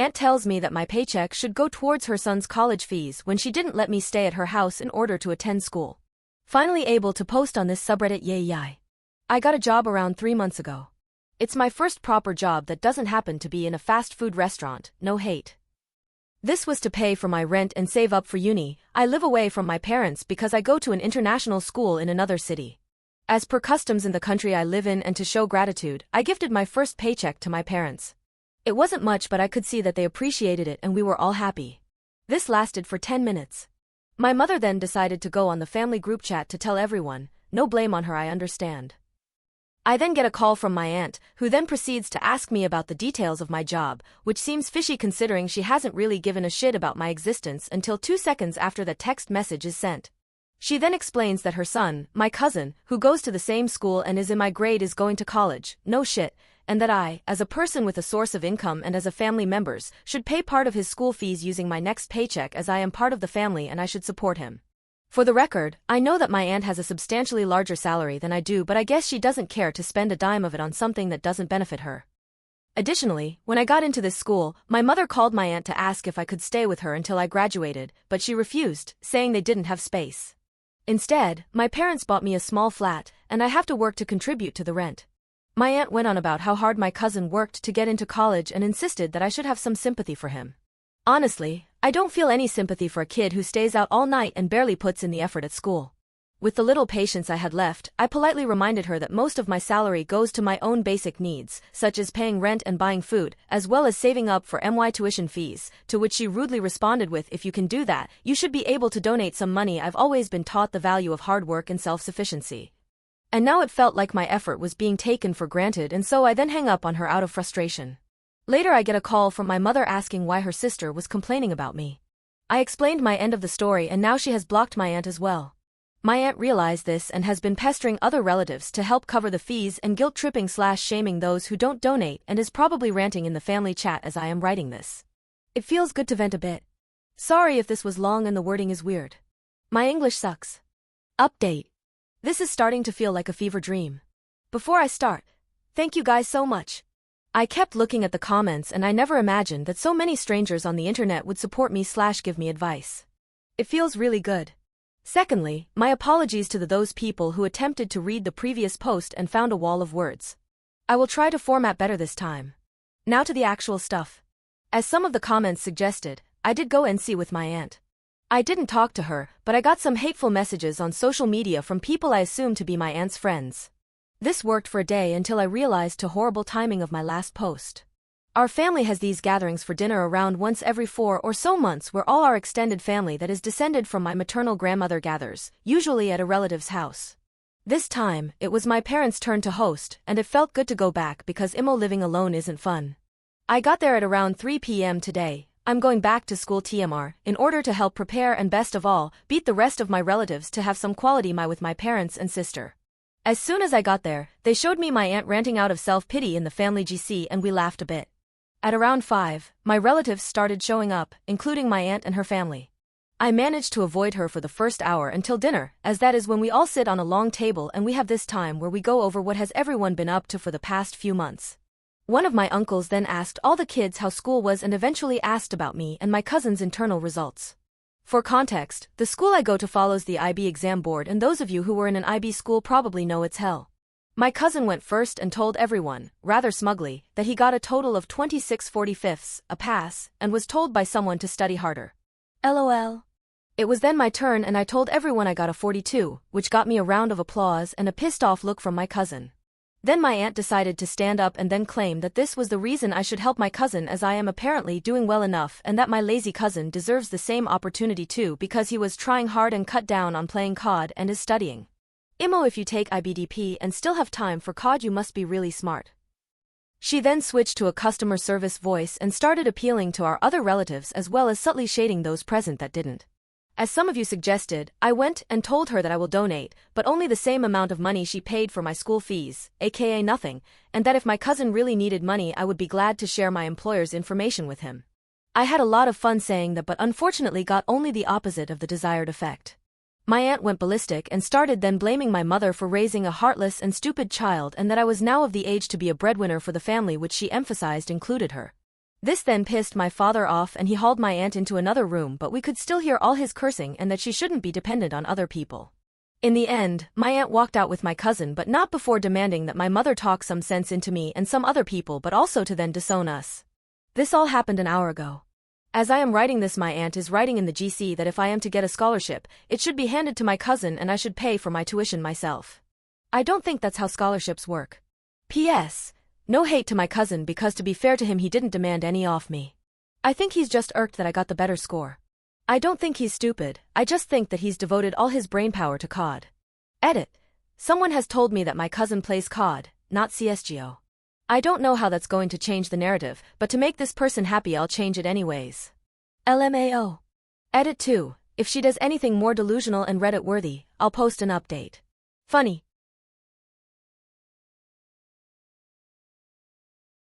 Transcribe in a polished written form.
Aunt tells me that my paycheck should go towards her son's college fees when she didn't let me stay at her house in order to attend school. Finally able to post on this subreddit, yay yay. I got a job around 3 months ago. It's my first proper job that doesn't happen to be in a fast food restaurant, no hate. This was to pay for my rent and save up for uni. I live away from my parents because I go to an international school in another city. As per customs in the country I live in and to show gratitude, I gifted my first paycheck to my parents. It wasn't much, but I could see that they appreciated it and we were all happy. This lasted for 10 minutes. My mother then decided to go on the family group chat to tell everyone. No blame on her, I understand. I then get a call from my aunt, who then proceeds to ask me about the details of my job, which seems fishy considering she hasn't really given a shit about my existence until 2 seconds after the text message is sent. She then explains that her son, my cousin, who goes to the same school and is in my grade, is going to college, no shit, and that I, as a person with a source of income and as a family members, should pay part of his school fees using my next paycheck as I am part of the family and I should support him. For the record, I know that my aunt has a substantially larger salary than I do, but I guess she doesn't care to spend a dime of it on something that doesn't benefit her. Additionally, when I got into this school, my mother called my aunt to ask if I could stay with her until I graduated, but she refused, saying they didn't have space. Instead, my parents bought me a small flat, and I have to work to contribute to the rent. My aunt went on about how hard my cousin worked to get into college and insisted that I should have some sympathy for him. Honestly, I don't feel any sympathy for a kid who stays out all night and barely puts in the effort at school. With the little patience I had left, I politely reminded her that most of my salary goes to my own basic needs, such as paying rent and buying food, as well as saving up for MY tuition fees, to which she rudely responded with, if you can do that, you should be able to donate some money. I've always been taught the value of hard work and self-sufficiency. And now it felt like my effort was being taken for granted, and so I then hang up on her out of frustration. Later I get a call from my mother asking why her sister was complaining about me. I explained my end of the story and now she has blocked my aunt as well. My aunt realized this and has been pestering other relatives to help cover the fees and guilt-tripping/shaming those who don't donate, and is probably ranting in the family chat as I am writing this. It feels good to vent a bit. Sorry if this was long and the wording is weird. My English sucks. Update. This is starting to feel like a fever dream. Before I start, thank you guys so much. I kept looking at the comments and I never imagined that so many strangers on the internet would support me/give me advice. It feels really good. Secondly, my apologies to those people who attempted to read the previous post and found a wall of words. I will try to format better this time. Now to the actual stuff. As some of the comments suggested, I did go NC with my aunt. I didn't talk to her, but I got some hateful messages on social media from people I assumed to be my aunt's friends. This worked for a day until I realized the horrible timing of my last post. Our family has these gatherings for dinner around once every 4 or so months where all our extended family that is descended from my maternal grandmother gathers, usually at a relative's house. This time, it was my parents' turn to host, and it felt good to go back because living alone isn't fun. I got there at around 3 p.m. today. I'm going back to school TMR, in order to help prepare and best of all, beat the rest of my relatives to have some quality time with my parents and sister. As soon as I got there, they showed me my aunt ranting out of self-pity in the family GC and we laughed a bit. At around 5, my relatives started showing up, including my aunt and her family. I managed to avoid her for the first hour until dinner, as that is when we all sit on a long table and we have this time where we go over what has everyone been up to for the past few months. One of my uncles then asked all the kids how school was and eventually asked about me and my cousin's internal results. For context, the school I go to follows the IB exam board, and those of you who were in an IB school probably know it's hell. My cousin went first and told everyone, rather smugly, that he got a total of 26/45, a pass, and was told by someone to study harder. LOL. It was then my turn and I told everyone I got a 42, which got me a round of applause and a pissed-off look from my cousin. Then my aunt decided to stand up and then claim that this was the reason I should help my cousin, as I am apparently doing well enough, and that my lazy cousin deserves the same opportunity too because he was trying hard and cut down on playing COD and is studying. If you take IBDP and still have time for COD, you must be really smart. She then switched to a customer service voice and started appealing to our other relatives as well as subtly shading those present that didn't. As some of you suggested, I went and told her that I will donate, but only the same amount of money she paid for my school fees, aka nothing, and that if my cousin really needed money I would be glad to share my employer's information with him. I had a lot of fun saying that, but unfortunately got only the opposite of the desired effect. My aunt went ballistic and started then blaming my mother for raising a heartless and stupid child, and that I was now of the age to be a breadwinner for the family, which she emphasized included her. This then pissed my father off and he hauled my aunt into another room, but we could still hear all his cursing and that she shouldn't be dependent on other people. In the end, my aunt walked out with my cousin, but not before demanding that my mother talk some sense into me and some other people, but also to then disown us. This all happened an hour ago. As I am writing this, my aunt is writing in the GC that if I am to get a scholarship, it should be handed to my cousin and I should pay for my tuition myself. I don't think that's how scholarships work. P.S. No hate to my cousin, because to be fair to him, he didn't demand any off me. I think he's just irked that I got the better score. I don't think he's stupid, I just think that he's devoted all his brainpower to COD. Edit. Someone has told me that my cousin plays COD, not CSGO. I don't know how that's going to change the narrative, but to make this person happy I'll change it anyways. LMAO. Edit 2. If she does anything more delusional and Reddit worthy, I'll post an update. Funny.